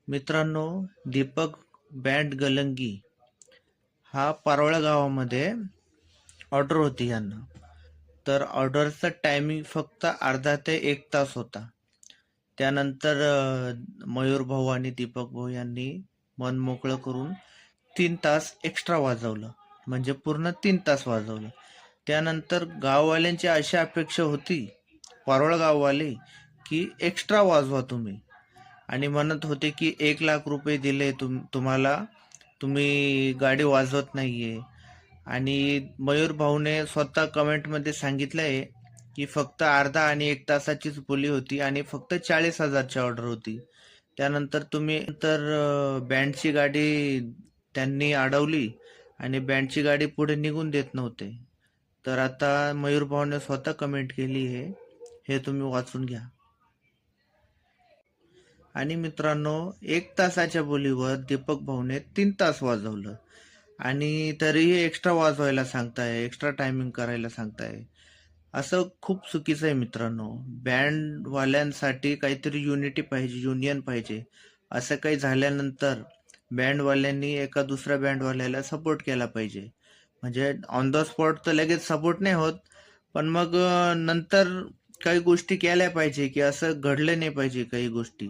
मित्रांनो, दीपक बँड गलंगी हा पारोळा गावामध्ये ऑर्डर होती यांना. तर ऑर्डरचा टायमिंग फक्त अर्धा ते 1 तास होता. त्यानंतर मयूर भाऊ आणि दीपक भाऊ यांनी मन मोकळं करून 3 तास एक्स्ट्रा वाजवलं, म्हणजे पूर्ण 3 तास वाजवलं. त्यानंतर गाववाल्यांची अशी अपेक्षा होती, पारोळा गाववाले, की एक्स्ट्रा वाजवा तुम्ही, आणि म्हणत होते की 1 लाख रुपये दिले तुम्हाला, तुम्ही गाडी वाजवत नाहीये. आणि मयूर भाऊने स्वतः कमेंटमध्ये सांगितलंय की फक्त अर्धा आणि 1 तासाचीच बोली होती आणि फक्त 40,000ची ऑर्डर होती. त्यानंतर तुम्ही बँडची गाडी त्यांनी अडवली आणि बँडची गाडी पुढे निघून देत नव्हते. तर आता मयूर भाऊने स्वतः कमेंट केली आहे, हे तुम्ही वाचून घ्या. आणि मित्रांनो, 1 तासाच्या बोलीवर दीपक भाऊने 3 तास वाजवलं आणि तरीही एक्स्ट्रा वाजवायला सांगताय, एक्स्ट्रा टायमिंग करायला सांगताय. असं खूप चुकीचं आहे मित्रांनो. बँडवाल्यांसाठी काहीतरी युनिटी पाहिजे, युनियन पाहिजे. असं काही झाल्यानंतर बँडवाल्यांनी एका दुसऱ्या बँडवाल्याला सपोर्ट केला पाहिजे. म्हणजे ऑन द स्पॉट तर लगेच सपोर्ट नाही होत, पण मग नंतर काही गोष्टी केल्या पाहिजे, की असं घडलं नाही पाहिजे काही गोष्टी.